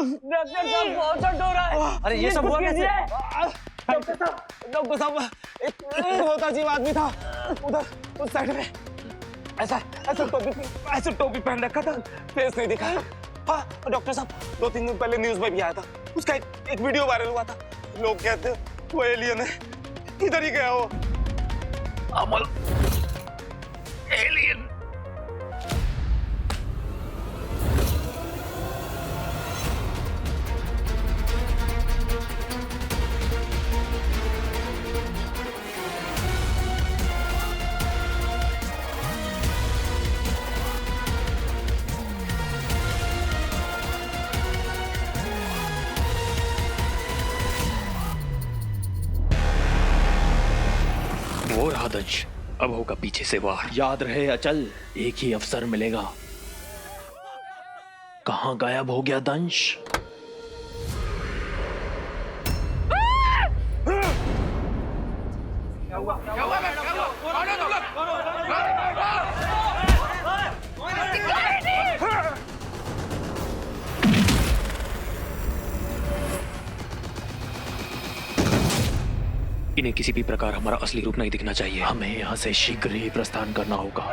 Doctor साहब बहुत दर्द हो रहा है। अरे ये सब हुआ कैसे? डॉक्टर साहब एक होता जीव आदमी था उधर उस साइड में, ऐसा ऐसा टोपी पहन रखा था, फेस नहीं दिखा। हाँ डॉक्टर साहब 2-3 दिन पहले न्यूज में भी आया था, उसका एक वीडियो वायरल हुआ था। लोग कहते वो एलियन है, किधर ही गया वो? अमल एलियन। वो रहा दंश, अब होगा पीछे से वार। याद रहे अचल, एक ही अवसर मिलेगा। कहां गायब हो गया दंश? इन्हें किसी भी प्रकार हमारा असली रूप नहीं दिखना चाहिए। हमें यहाँ से शीघ्र ही प्रस्थान करना होगा।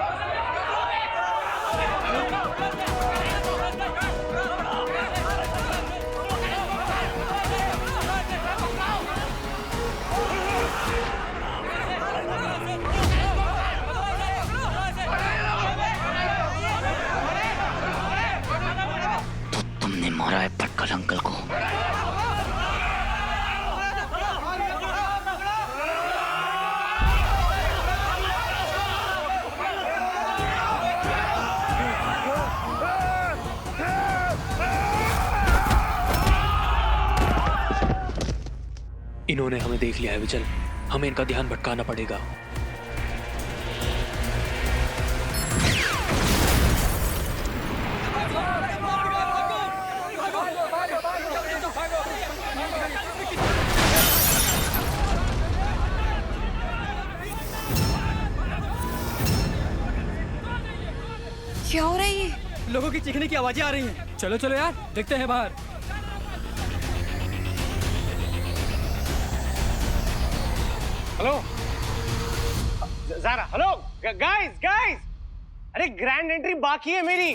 तो तुमने मारा है भटकल अंकल को। इन्होंने हमें देख लिया है विचल, हमें इनका ध्यान भटकाना पड़ेगा। क्या हो रहा है ये? लोगों की चीखने की आवाजें आ रही हैं। चलो चलो यार, देखते हैं बाहर। हेलो ज़ारा, हेलो गाइस, अरे ग्रैंड एंट्री बाकी है मेरी।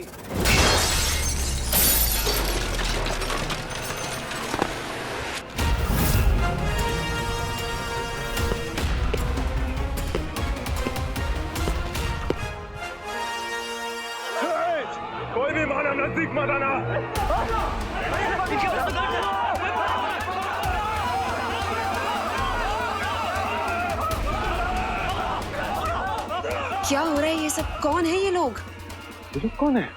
कोई भी माना नजदीक मत आना। क्या हो रहा है ये सब? कौन है ये लोग? कौन है?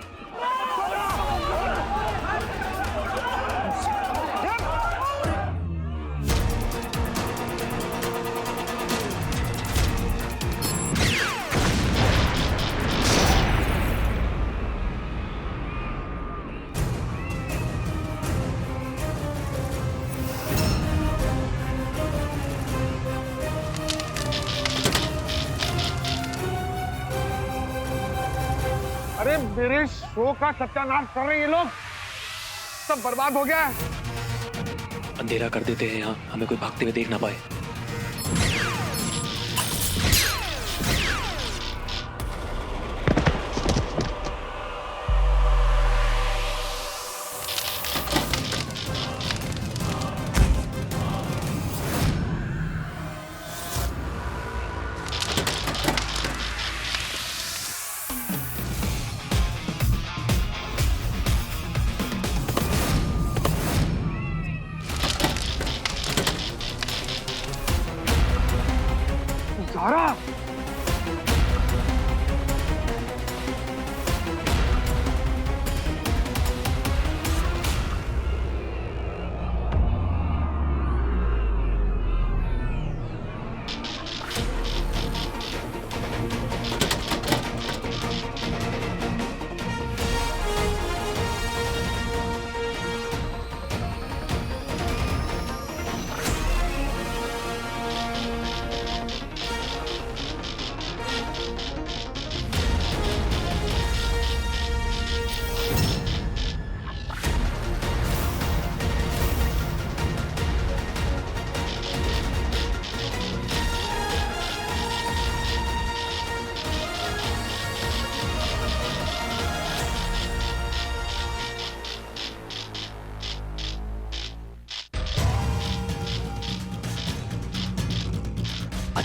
अरे मेरे शो का सत्यानाश कर रहे हैं ये लोग, सब बर्बाद हो गया है। अंधेरा कर देते हैं यहाँ, हमें कोई भागते हुए देख ना पाए।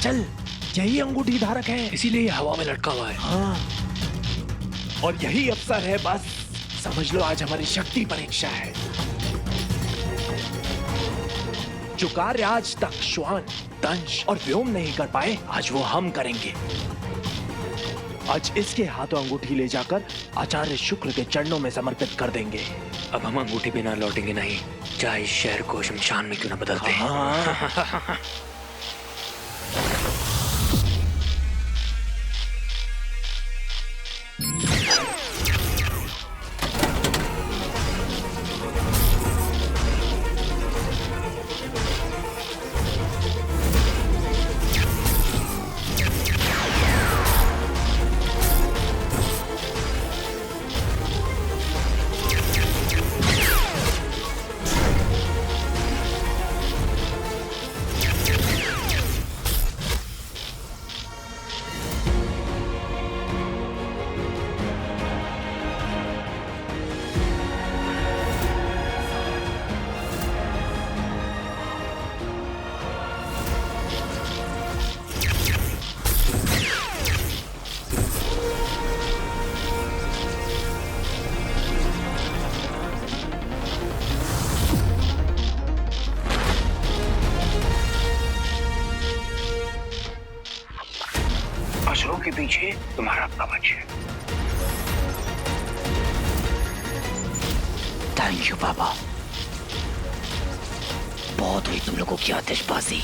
अचल यही अंगूठी धारक है, इसीलिए ये हवा में लटका हुआ है। हाँ, और यही अवसर है। बस समझ लो आज हमारी शक्ति परीक्षा है। जो कार्य आज तक श्वान, दंश और व्योम नहीं कर पाए, आज वो हम करेंगे। आज इसके हाथों अंगूठी ले जाकर आचार्य शुक्र के चरणों में समर्पित कर देंगे। अब हम अंगूठी बिना लौटेंगे नहीं, चाहे इस शहर को शमशान में क्यों ना बदल दें। हाँ। असुरों के पीछे तुम्हारा कवच है। थैंक यू बाबा, बहुत हुई तुम लोगों की आतिशबाजी।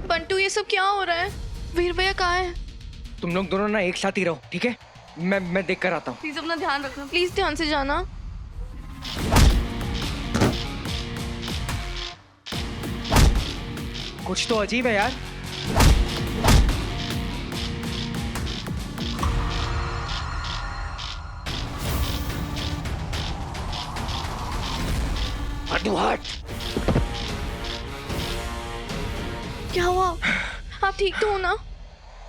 बंटू, ये सब क्या हो रहा है? वीर भैया कहाँ है? तुम लोग दोनों ना एक साथ ही रहो, ठीक है? मैं देख कर आता हूँ। प्लीज अपना ध्यान रखना, प्लीज ध्यान से जाना। कुछ तो अजीब है यार। क्या हुआ? आप ठीक तो हो ना?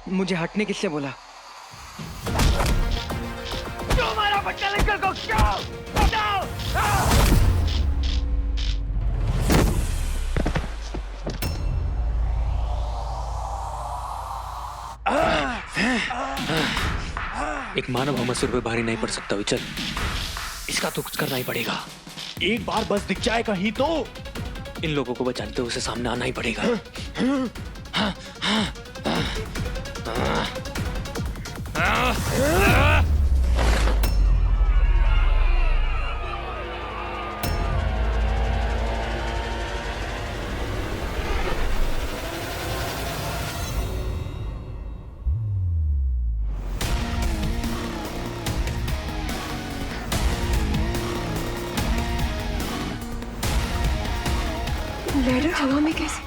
मुझे हटने किससे बोला? एक मानव हम असुर पे भारी नहीं पड़ सकता विचल, इसका तो कुछ करना ही पड़ेगा। एक बार बस दिख जाए कहीं तो। इन लोगों को बचाने तो उसे सामने आना ही पड़ेगा। लैडर हवा में कैसे?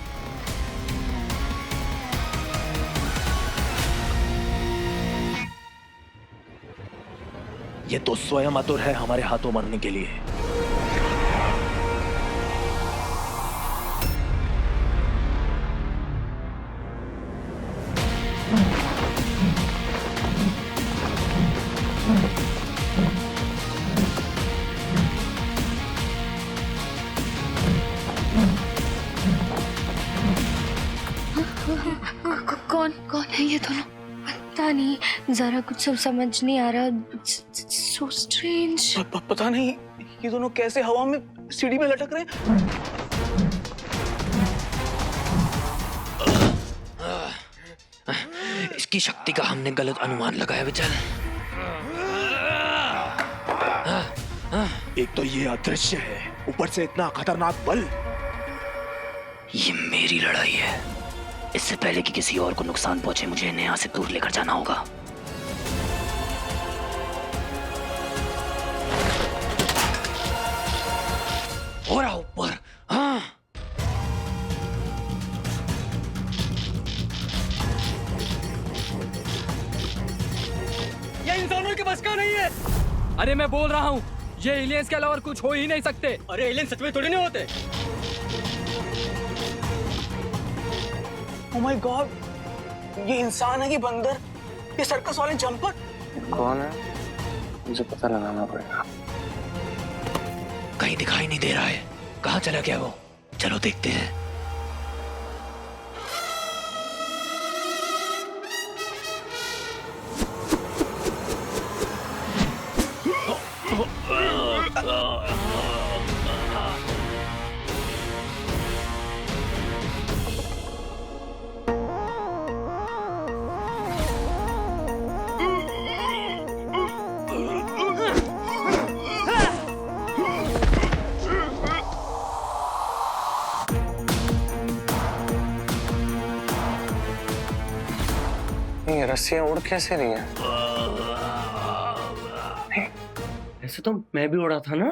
ये तो स्वयं आतुर है हमारे हाथों मरने के लिए। कौन है ये दोनों? पता नहीं, जरा कुछ सब समझ नहीं आ रहा। So strange. पता नहीं ये दोनों कैसे हवा में सीढ़ी में लटक रहे हैं। इसकी शक्ति का हमने गलत अनुमान लगाया विचल। एक तो ये अदृश्य है, ऊपर से इतना खतरनाक बल। ये मेरी लड़ाई है, इससे पहले कि किसी और को नुकसान पहुंचे मुझे इन्हें यहाँ से दूर लेकर जाना होगा। इंसानों के बस का नहीं है। अरे मैं बोल रहा हूँ, ये एलियंस के अलावा और कुछ हो ही नहीं सकते। अरे एलियन सच में थोड़ी नहीं होते। ओह माय गॉड, ये इंसान है कि बंदर? ये सर्कस वाले जंपर कौन है? मुझे पता लगाना पड़ेगा। कहीं दिखाई नहीं दे रहा है, कहाँ चला गया वो? चलो देखते हैं। ये रस्सियां उड़ कैसे रही हैं? ऐसे तो मैं भी उड़ा था ना।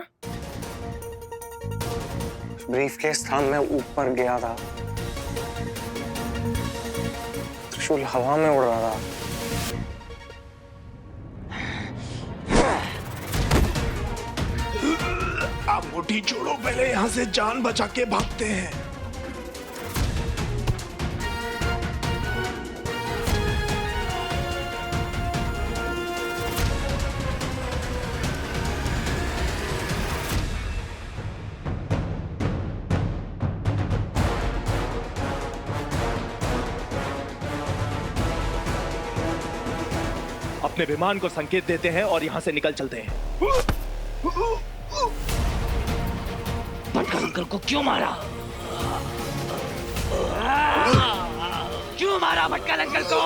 ब्रीफकेस था, मैं ऊपर गया था। त्रिशूल हवा में उड़ रहा था। आप मुट्ठी छोड़ो, पहले यहाँ से जान बचा के भागते हैं। अपने विमान को संकेत देते हैं और यहाँ से निकल चलते हैं। भटकल अंकल को क्यों मारा? क्यों मारा भटकल अंकल को?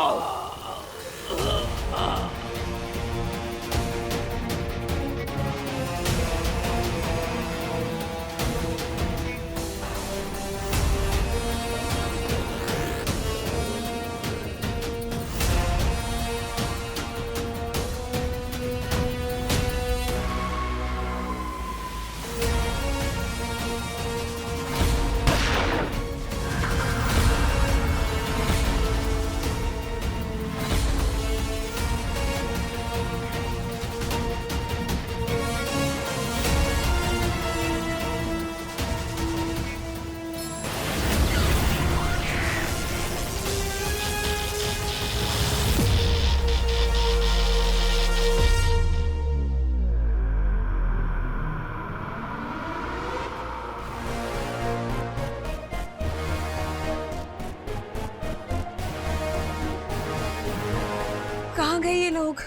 कहाँ गए ये लोग?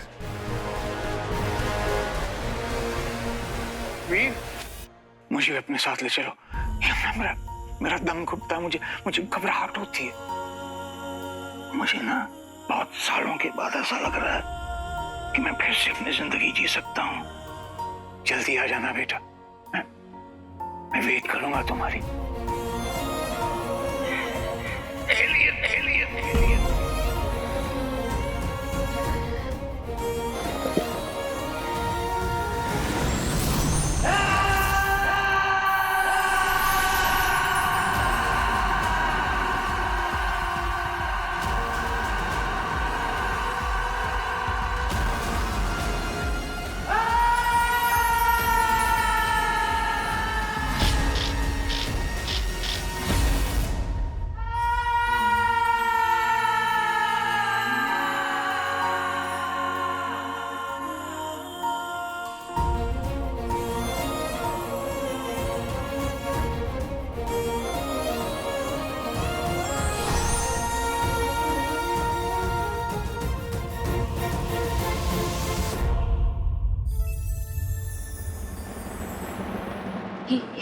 वीर, मुझे अपने साथ ले चलो। मेरा मेरा दम घुटता है, मुझे घबराहट होती है। मुझे ना बहुत सालों के बाद ऐसा लग रहा है कि मैं फिर से अपनी जिंदगी जी सकता हूँ। जल्दी आ जाना बेटा, मैं वेट करूंगा तुम्हारी। Alien alien alien.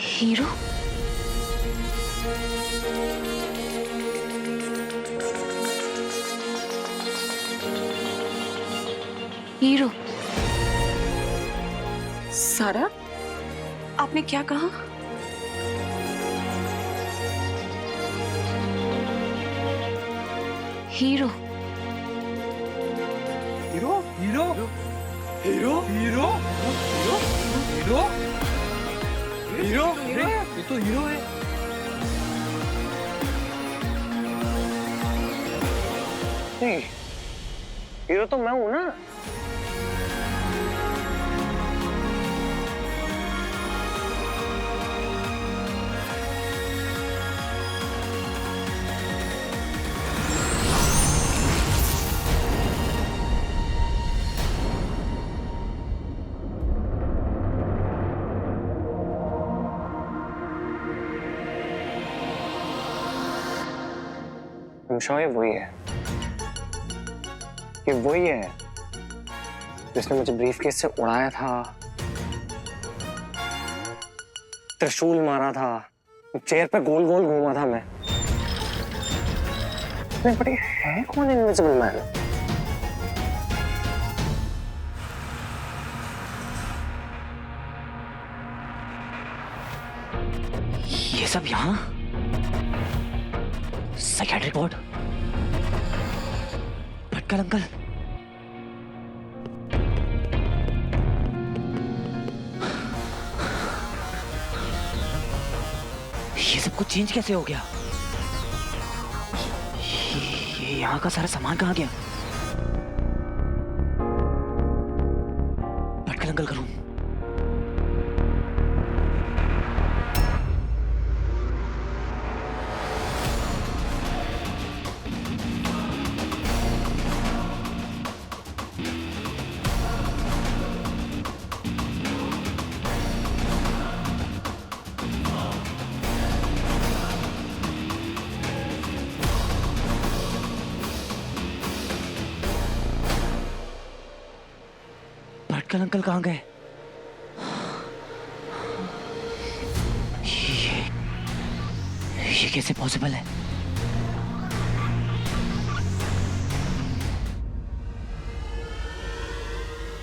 Hero? Hero? सारा, आपने क्या कहा? Hero? Hero hero hero hero hero hero hero, अरे ये तो हीरो है। नहीं, हीरो तो मैं हूं ना। I'm sure ये वही है, ये वही है जिसने मुझे ब्रीफकेस से उड़ाया था, त्रिशूल मारा था, चेयर पे गोल गोल घूमा था मैं। नहीं बट ये है कौन इनविजिबल मैन? ये सब यहाँ साइकियाट्रिक वार्ड। भटकल अंकल, ये सब कुछ चेंज कैसे हो गया? ये यहाँ का सारा सामान कहाँ गया? भटकल अंकल का रूम। भटकल अंकल कहाँ गए? ये कैसे पॉसिबल है?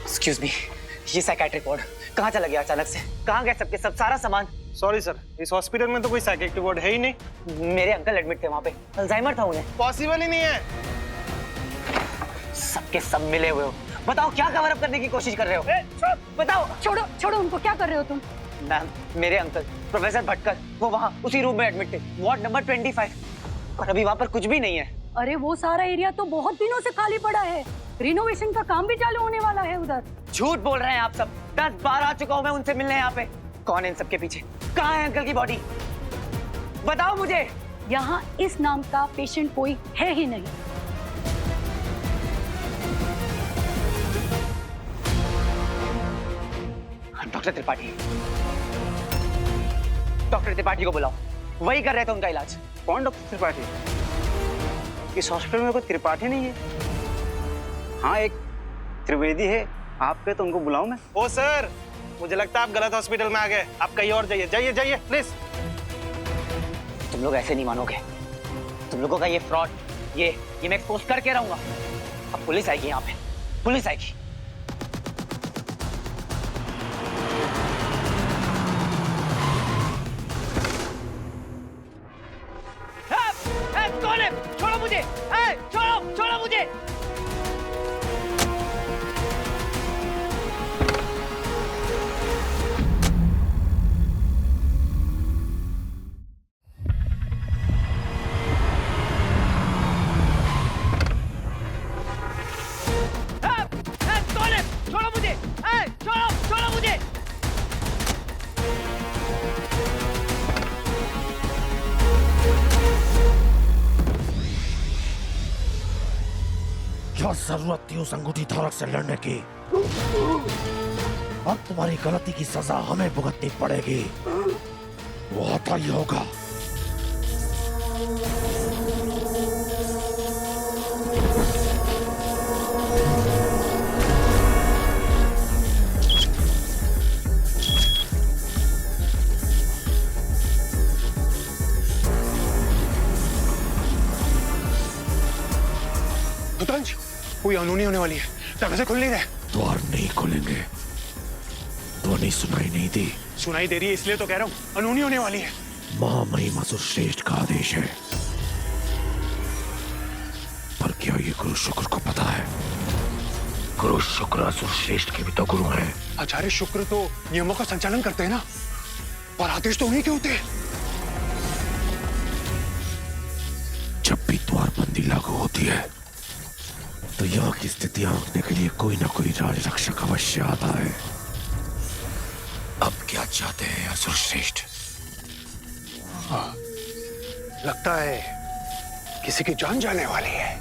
एक्सक्यूज मी, ये साइकियाट्रिक वार्ड कहाँ चला गया अचानक से? कहाँ गए सबके सब सारा सामान? सॉरी सर, इस हॉस्पिटल में तो कोई साइकियाट्रिक वार्ड है ही नहीं। मेरे अंकल एडमिट थे वहाँ पे, अल्जाइमर था उन्हें। पॉसिबल ही नहीं है। सबके सब मिले हुए हो, बताओ क्या कवर अप करने की कोशिश कर रहे हो? बताओ। छोड़ो छोड़ो उनको, क्या कर रहे हो तुम? मैम, मेरे अंकल प्रोफेसर भटकल वो वहाँ उसी रूम में एडमिट थे, वार्ड नंबर 25, और अभी वहाँ पर कुछ भी नहीं है। अरे वो सारा एरिया तो बहुत दिनों से खाली पड़ा है, रिनोवेशन का काम भी चालू होने वाला है उधर। झूठ बोल रहे हैं आप सब। 10 बार आ चुका हूँ मैं उनसे मिलने यहाँ पे। कौन है इन सबके पीछे? कहाँ है अंकल की बॉडी? बताओ मुझे। यहाँ इस नाम का पेशेंट कोई है ही नहीं। डॉक्टर त्रिपाठी, डॉक्टर त्रिपाठी को बुलाओ, वही कर रहे थे उनका इलाज। कौन डॉक्टर त्रिपाठी? इस हॉस्पिटल में कोई त्रिपाठी नहीं है। हाँ, एक त्रिवेदी है। आपके तो उनको बुलाऊं मैं? ओ सर, मुझे लगता है आप गलत हॉस्पिटल में आ गए। आप कहीं और जाइए, जाइए जाइए प्लीज। तुम लोग ऐसे नहीं मानोगे। तुम लोगों का ये फ्रॉड, ये मैं एक्सपोज करके रहूंगा। अब पुलिस आएगी यहाँ पे, पुलिस आएगी। कौन है? छोड़ो मुझे! छोड़ो, छोड़ो मुझे! कौन है? छोड़ो मुझे! छोड़ो, छोड़ो मुझे! क्या जरूरत थी उस अंगूठी धारक से लड़ने की? अब तुम्हारी गलती की सजा हमें भुगतनी पड़ेगी। वो आता ही होगा। दुतांश, कोई अनहोनी होने वाली है। दरवाजे खुल नहीं रहे। द्वार नहीं खुलेंगे। ध्वनि सुनाई नहीं दी। सुनाई दे रही है इसलिए तो कह रहा हूँ, अनहोनी होने वाली है। महामहिम असुर श्रेष्ठ का आदेश है। पर क्या ये गुरु शुक्र को पता है? गुरु शुक्र असुर श्रेष्ठ के भी तो गुरु हैं। आचार्य शुक्र तो नियमों का संचालन करते हैं ना, पर आदेश तो उन्हीं के होते हैं। जब भी द्वारबंदी लागू होती है तो यहाँ की स्थिति आंकने के लिए कोई ना कोई राज रक्षक अवश्य आता है। अब क्या चाहते हैं असुर श्रेष्ठ? लगता है किसी की जान जाने वाली है।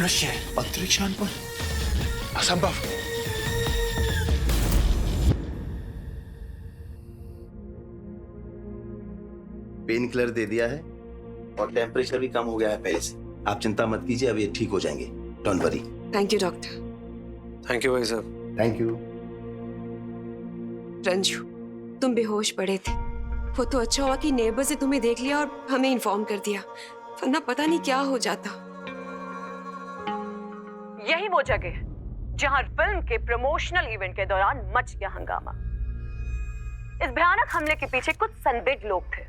मनुष्य अंतरिक्ष यान पर? असंभव। पेन किलर दे दिया है और टेम्परेचर भी कम हो गया है पहले से। आप चिंता मत कीजिए, अब ये ठीक हो जाएंगे। Don't worry. Thank you doctor. Thank you भाई साहब। Thank you. रंजू, तुम बेहोश पड़े थे। वो तो अच्छा हुआ कि नेबर से तुम्हें देख लिया और हमें इन्फॉर्म कर दिया, वरना पता नहीं क्या हो जाता। यही वो जगह है जहां फिल्म के प्रमोशनल इवेंट के दौरान मच गया हंगामा। इस भयानक हमले के पीछे कुछ संदिग्ध लोग थे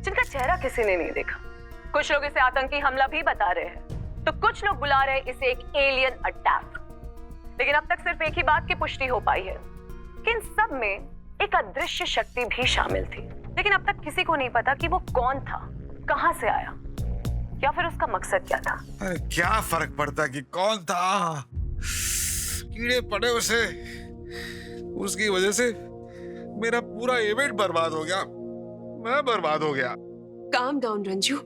जिनका चेहरा किसी ने नहीं देखा। कुछ लोग इसे आतंकी हमला भी बता रहे हैं, तो कुछ लोग बुला रहे हैं इसे एक एलियन अटैक। लेकिन अब तक सिर्फ एक ही बात की पुष्टि हो पाई है कि इन सब में एक अदृश्य शक्ति भी शामिल थी। लेकिन अब तक किसी को नहीं पता कि वो कौन था, कहां से आया, या फिर उसका मकसद क्या था। अरे क्या फर्क पड़ता कि कौन था, कीड़े पड़े उसे। उसकी वजह से मेरा पूरा इवेंट बर्बाद हो गया, मैं बर्बाद हो गया। काम डाउन रंजू,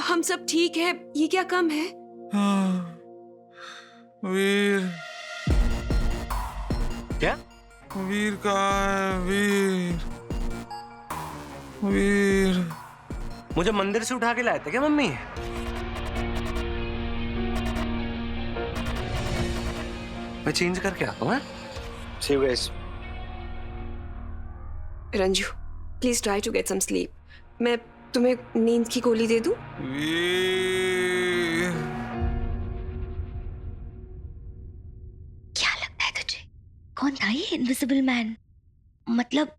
हम सब ठीक है। ये क्या कम है? वीर। क्या? वीर कहाँ है? वीर, वीर। मुझे मंदिर से उठा के लाए थे क्या मम्मी? मैं चेंज करके आता हूँ। See you guys. Ranju, please try to get some sleep. मैं तुम्हें नींद की गोली दे दूं? क्या लगता है तुझे कौन था ये इनविजिबल मैन? मतलब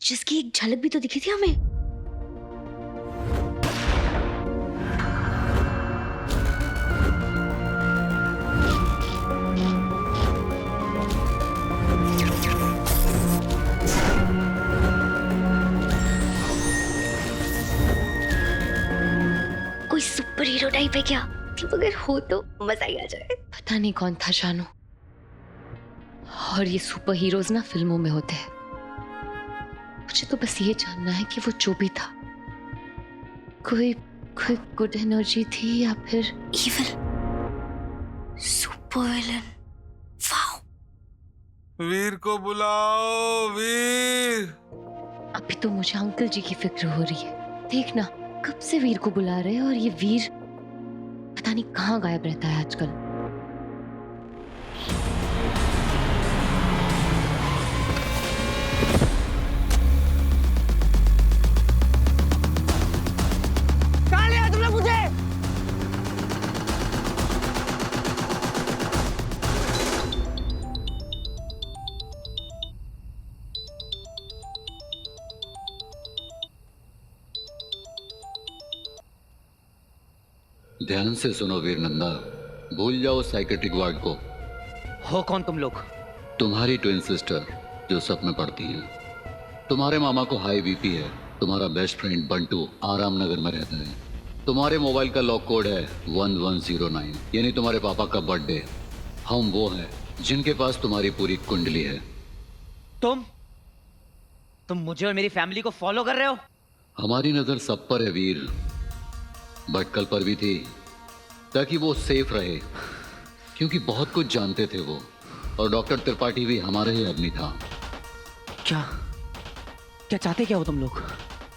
जिसकी एक झलक भी तो दिखी थी हमें। कोई सुपर हीरो टाइप है क्या? अगर हो तो मजा ही आ जाए। पता नहीं कौन था जानू, और ये सुपर हीरोज ना फिल्मों में होते हैं। मुझे तो बस ये जानना है कि वो जो भी था, कोई गुड एनर्जी थी या फिर इविल सुपर विलन। वाओ। वीर को बुलाओ, वीर। अभी तो मुझे अंकल जी की फिक्र हो रही है। देखना कब से वीर को बुला रहे हैं, और ये वीर पता नहीं कहाँ गायब रहता है आजकल। कहाँ लिया तुमने मुझे? ध्यान से सुनो वीर नंदा, भूल जाओ साइकेट्रिक वार्ड को। हो कौन तुम लोग? तुम्हारी ट्विन सिस्टर जो सपने पड़ती है। तुम्हारे मामा को हाई बीपी है। तुम्हारा बेस्ट फ्रेंड बंटू आराम नगर में रहता है। तुम्हारे मोबाइल का लॉक कोड है 1109, यानी तुम्हारे पापा का बर्थडे। हम वो हैं जिनके पास तुम्हारी पूरी कुंडली है। तुम मुझे और मेरी फैमिली को फॉलो कर रहे हो? हमारी नजर सब पर है वीर, भटकल पर भी थी, ताकि वो सेफ रहे, क्योंकि बहुत कुछ जानते थे वो। और डॉक्टर त्रिपाठी भी हमारा ही आदमी था। क्या चाहते क्या हो तुम लोग?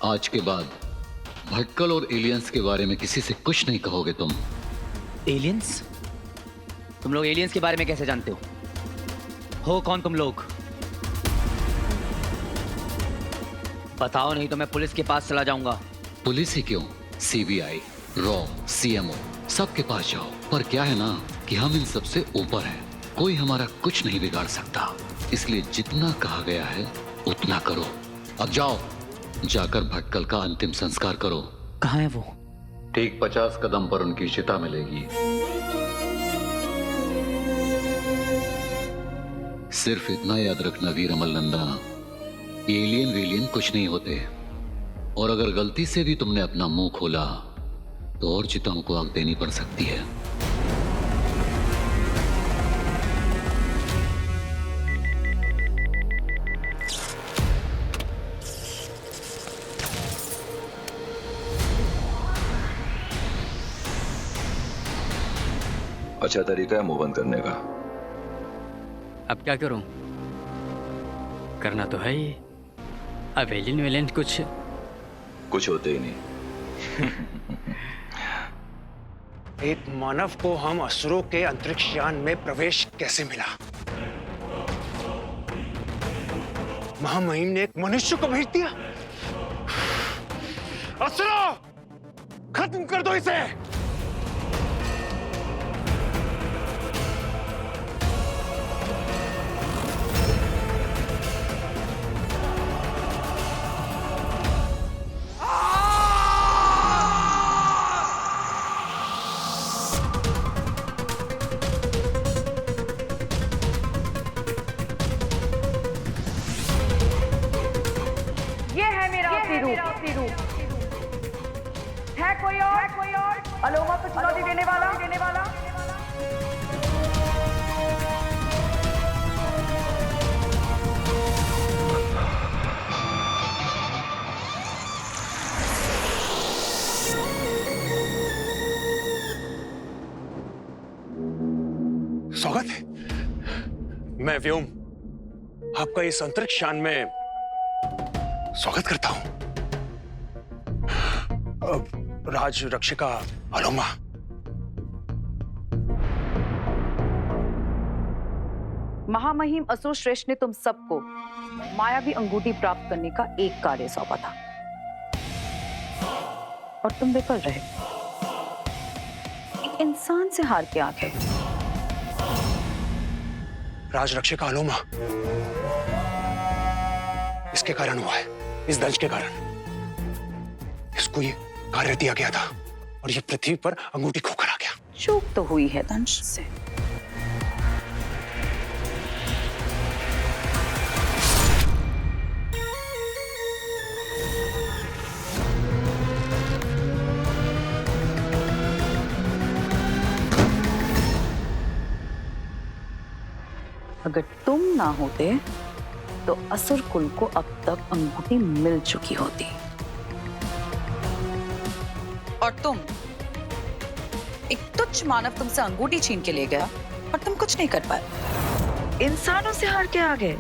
आज के बाद भटकल और एलियंस के बारे में किसी से कुछ नहीं कहोगे तुम। एलियंस? तुम लोग एलियंस के बारे में कैसे जानते हो कौन तुम लोग? बताओ, नहीं तो मैं पुलिस के पास चला जाऊंगा। पुलिस ही क्यों, सीबीआई, रॉ, सीएमओ, सबके पास जाओ। पर क्या है ना कि हम इन सबसे ऊपर हैं, कोई हमारा कुछ नहीं बिगाड़ सकता। इसलिए जितना कहा गया है उतना करो। अब जाओ, जाकर भटकल का अंतिम संस्कार करो। कहाँ है वो? ठीक 50 कदम पर उनकी चिता मिलेगी। सिर्फ इतना याद रखना वीर अमल नंदा, एलियन वेलियन कुछ नहीं होते। और अगर गलती से भी तुमने अपना मुंह खोला तो और चिताओं को आग देनी पड़ सकती है। अच्छा तरीका है मूव ऑन करने का। अब क्या करूं? करना तो है ही। अब एलियन वेलियन कुछ होते ही नहीं। एक मानव को हम असुरों के अंतरिक्ष यान में प्रवेश कैसे मिला? महामहिम ने एक मनुष्य को भेज दिया। असुरों, खत्म कर दो इसे। है कोई और अलोमा को चुनौती देने वाला स्वागत है। मैं व्योम आपका इस अंतरिक्ष यान में स्वागत करता हूं। राज रक्षिका अलोमा, महामहिम असुर श्रेष्ठ ने तुम सबको मायावी अंगूठी प्राप्त करने का एक कार्य सौंपा था और तुम विफल रहे। एक इंसान से हार के आ गए। राज रक्षिका अलोमा, इसके कारण हुआ है, इस दंश के कारण। इसको ये कार्य दिया गया था और ये पृथ्वी पर अंगूठी खोकर आ गया। चूक तो हुई है दंश से। अगर तुम ना होते तो असुर कुल को अब तक अंगूठी मिल चुकी होती। और तुम, एक तुच्छ मानव तुमसे अंगूठी छीन के ले गया और तुम कुछ नहीं कर पाए। इंसानों से हार के आ गए।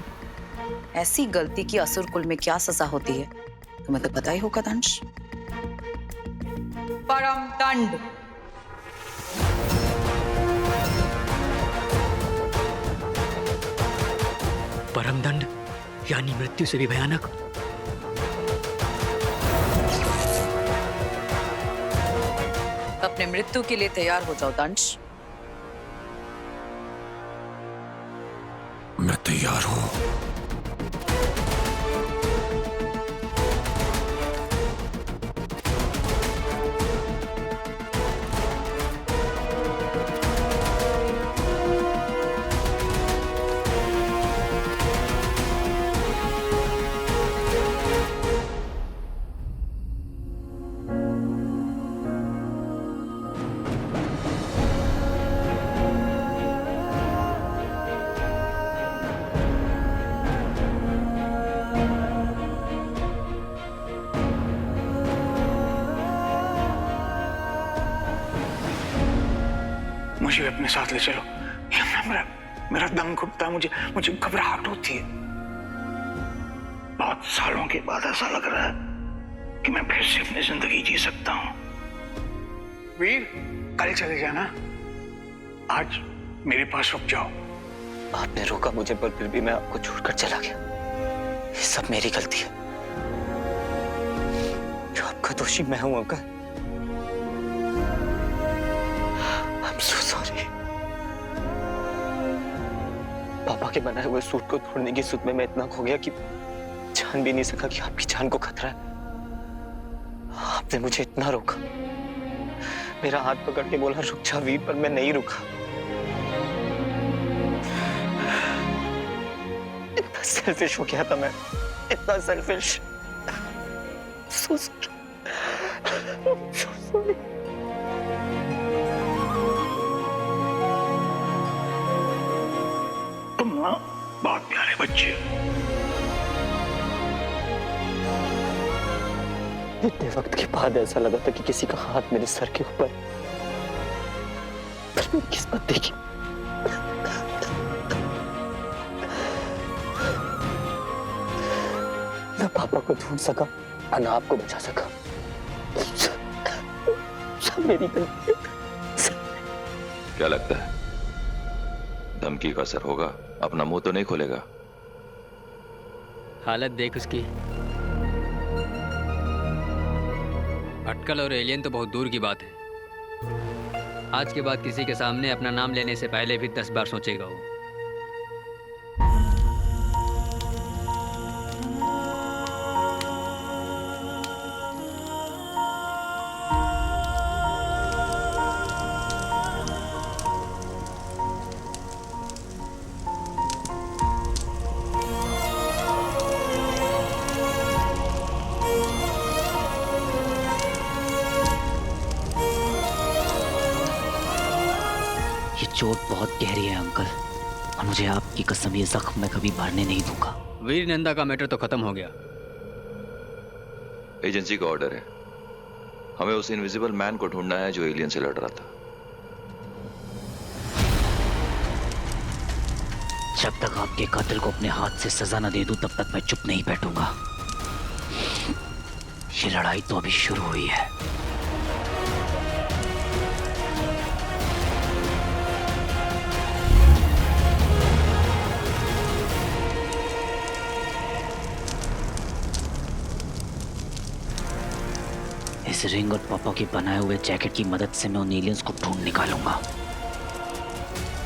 ऐसी गलती की असुर कुल में क्या सजा होती है तुम्हें तो पता ही होगा दंश। परम दंड। परम दंड यानी मृत्यु से भी भयानक। अपने मृत्यु के लिए तैयार हो जाओ दंश। मैं तैयार हूं। मुझे अपने साथ ले चलो। मेरा दम घुटता है, मुझे घबराहट होती है। बहुत सालों के बाद ऐसा लग रहा है कि मैं फिर से अपनी जिंदगी जी सकता हूं। वीर, कल चले जाना, आज मेरे पास रुक जाओ। आपने रोका मुझे, पर फिर भी मैं आपको छोड़कर चला गया। ये सब मेरी गलती है। आपका दोषी मैं हूं अंकल। I'm so sorry। पापा के बनाए हुए सूट को तोड़ने की सुध में मैं इतना खो गया कि जान भी नहीं सका कि आपकी जान को खतरा है। आपने मुझे इतना रोका, मेरा हाथ पकड़ के बोला रुक जा वीर, पर मैं नहीं रुका। इतना सेल्फिश हो गया था मैं, इतना selfish. So sorry। So sorry। तुम ना बहुत प्यारे बच्चे। इतने वक्त के बाद ऐसा लगा था कि किसी का हाथ मेरे सर के ऊपर, पर मेरी किस्मत देखी। ना पापा को ढूंढ सका और ना आपको बचा सका। सब मेरी गलती। क्या लगता है धमकी का असर होगा? अपना मुंह तो नहीं खोलेगा? हालत देख उसकी। अटकल और एलियन तो बहुत दूर की बात है। आज के बाद किसी के सामने अपना नाम लेने से पहले भी 10 बार सोचेगा वो। चोट बहुत गहरी है अंकल, और मुझे आपकी कसम ये जख्म मैं कभी भरने नहीं दूंगा। वीर नंदा का मैटर तो खत्म हो गया। एजेंसी का ऑर्डर है, हमें उस इनविजिबल मैन को ढूंढना है जो एलियन से लड़ रहा था। जब तक आपके कातिल को अपने हाथ से सजा न दे दूं तब तक मैं चुप नहीं बैठूंगा। ये लड़ाई तो अभी शुरू हुई है। इस रिंग और पापा के बनाए हुए जैकेट की मदद से मैं उन एलियंस को ढूंढ निकालूंगा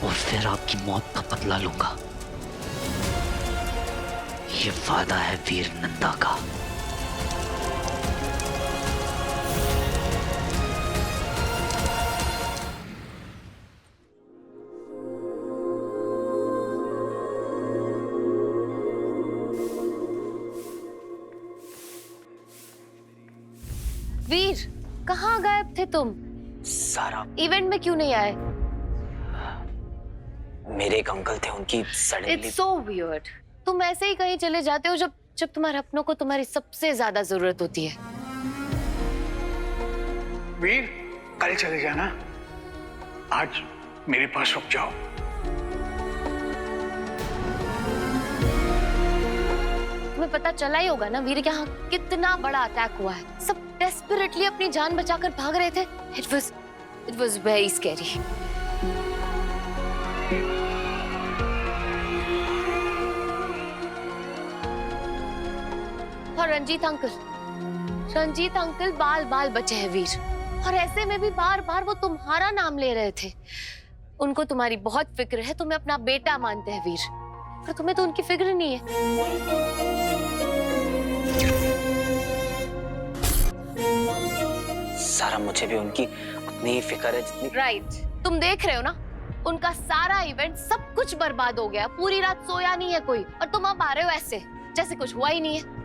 और फिर आपकी मौत का बदला लूंगा। ये वादा है वीर नंदा का। वीर, कहाँ गायब थे तुम? सारा इवेंट में क्यों नहीं आए? मेरे एक अंकल थे, उनकी सडनली। It's so weird. तुम ऐसे ही कहीं चले जाते हो जब तुम्हारे अपनों को तुम्हारी सबसे ज्यादा जरूरत होती है। वीर, कल चले जाना, आज मेरे पास रुक जाओ। तुम्हें पता चला ही होगा ना वीर, यहाँ कितना बड़ा अटैक हुआ है। सब डेस्परेटली अपनी जान बचाकर भाग रहे थे। It was very scary. और रंजीत अंकल बाल बाल बचे हैं वीर, और ऐसे में भी बार बार वो तुम्हारा नाम ले रहे थे। उनको तुम्हारी बहुत फिक्र है, तुम्हें अपना बेटा मानते हैं वीर, पर तुम्हें तो उनकी फिक्र नहीं है। सारा, मुझे भी उनकी उतनी ही फिक्र है जितनी। राइट, तुम देख रहे हो ना, उनका सारा इवेंट सब कुछ बर्बाद हो गया। पूरी रात सोया नहीं है कोई, और तुम अब आ रहे हो ऐसे जैसे कुछ हुआ ही नहीं है।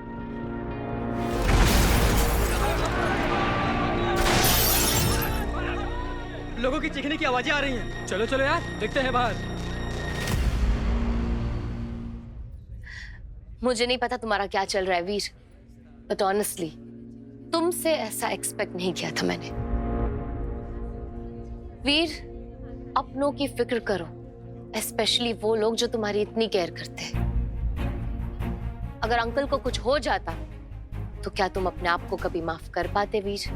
लोगों की चीखने की आवाजें आ रही हैं। चलो चलो यार, देखते हैं बाहर। मुझे नहीं पता तुम्हारा क्या चल रहा है वीर, बट ऑनेस्टली तुमसे ऐसा एक्सपेक्ट नहीं किया था मैंने। वीर, अपनों की फिक्र करो, स्पेशली वो लोग जो तुम्हारी इतनी केयर करते हैं। अगर अंकल को कुछ हो जाता तो क्या तुम अपने आप को कभी माफ कर पाते वीर?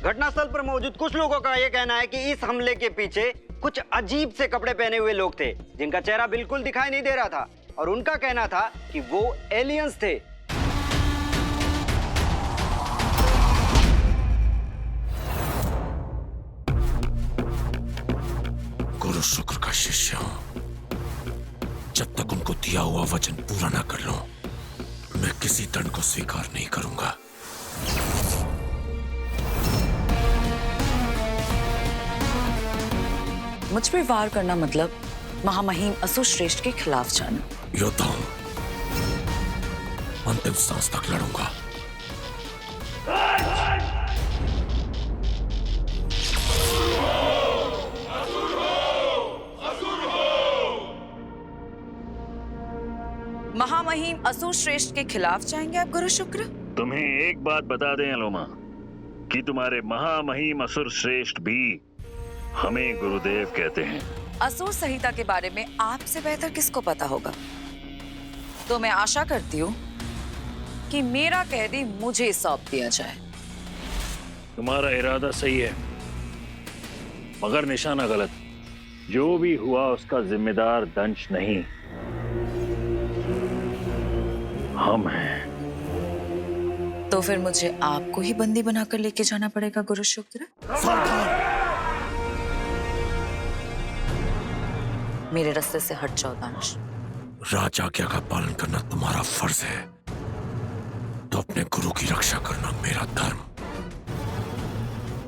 घटनास्थल पर मौजूद कुछ लोगों का यह कहना है कि इस हमले के पीछे कुछ अजीब से कपड़े पहने हुए लोग थे, जिनका चेहरा बिल्कुल दिखाई नहीं दे रहा था, और उनका कहना था कि वो एलियंस थे। गुरु शुक्र का शिष्य हूं। जब तक उनको दिया हुआ वचन पूरा ना कर लो, मैं किसी दंड को स्वीकार नहीं करूंगा। मुझ पे वार करना मतलब महामहिम असुर श्रेष्ठ के खिलाफ जाना। योद्धा हूं, अंतिम सांस तक लड़ूंगा। महामहिम असुर श्रेष्ठ के खिलाफ जाएंगे आप गुरु शुक्र? तुम्हें एक बात बता दें अलोमा कि तुम्हारे महामहिम असुर श्रेष्ठ भी हमें गुरुदेव कहते हैं। असुर संहिता के बारे में आपसे बेहतर किसको पता होगा? तो मैं आशा करती हूँ कि मेरा कैदी मुझे सौंप दिया जाए। तुम्हारा इरादा सही है, मगर निशाना गलत। जो भी हुआ उसका जिम्मेदार दंश नहीं, हम हैं। तो फिर मुझे आपको ही बंदी बनाकर लेके जाना पड़ेगा गुरु शुक्र। मेरे रास्ते से हट जाओ दानिश। राज आज्ञा का पालन करना तुम्हारा फर्ज है, तो अपने गुरु की रक्षा करना मेरा धर्म।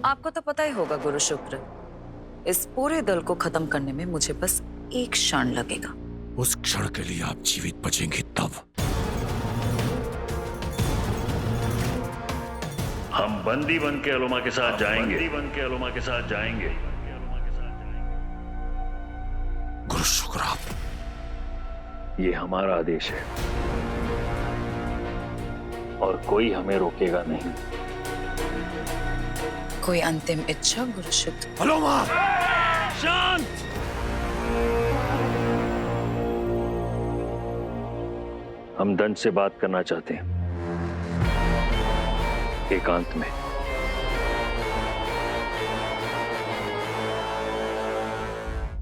आपको तो पता ही होगा गुरु शुक्र, इस पूरे दल को खत्म करने में मुझे बस एक क्षण लगेगा। उस क्षण के लिए आप जीवित बचेंगी तब। हम बंदी बन के अलोमा के साथ जाएंगे। बंदी बन के अलोमा के साथ जाएंगे। गुरु शुक्र, आप, ये हमारा आदेश है और कोई हमें रोकेगा नहीं। कोई अंतिम इच्छा गुरु शुक्र? अलोमा! शांत! हम दंड से बात करना चाहते हैं, एकांत में।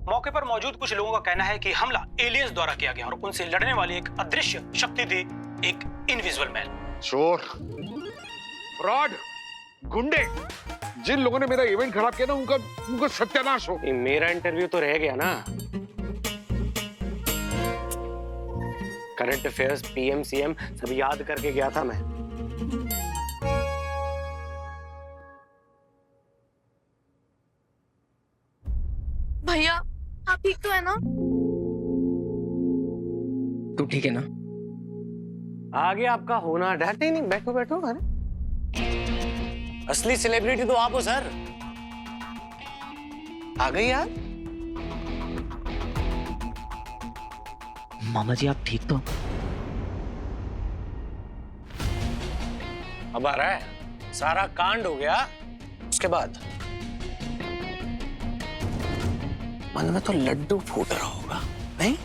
मौके पर मौजूद कुछ लोगों का कहना है कि हमला एलियंस द्वारा किया गया और उनसे लड़ने वाली एक अदृश्य शक्ति थी, एक इनविजिबल मैन। चोर, फ्रॉड, गुंडे, जिन लोगों ने मेरा इवेंट खराब किया ना, उनका सत्यानाश हो। मेरा इंटरव्यू तो रह गया ना। करंट अफेयर्स, पीएम, सीएम सब याद करके गया था मैं। भैया आप ठीक तो है ना? तू ठीक है ना? आगे आपका होना डरते ही नहीं। बैठो बैठो। अरे असली सेलिब्रिटी तो आप हो सर। आ गई यार। मामा जी आप ठीक तो? अब आ रहा है, सारा कांड हो गया, उसके बाद मन में तो लड्डू फूट रहा होगा, नहीं?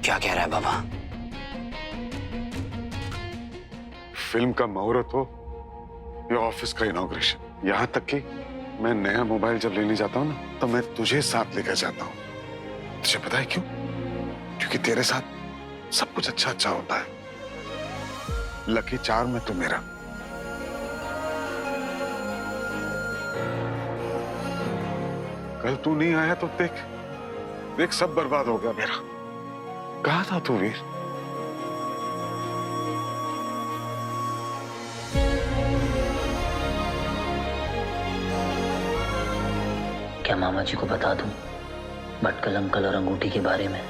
क्या कह रहा है बाबा? फिल्म का मुहूर्त हो या ऑफिस का इनॉग्रेशन, यहाँ तक कि मैं नया मोबाइल जब लेने जाता हूँ ना, तो मैं तुझे साथ लेकर जाता हूँ। तुझे पता है क्यों? क्योंकि तेरे साथ सब कुछ अच्छा अच्छा होता है। लकी चार्म में तो मेरा। कल तू नहीं आया तो देख सब बर्बाद हो गया मेरा। कहाँ था तू वीर? क्या मामा जी को बता दूं भटकल अंकल और अंगूठी के बारे में?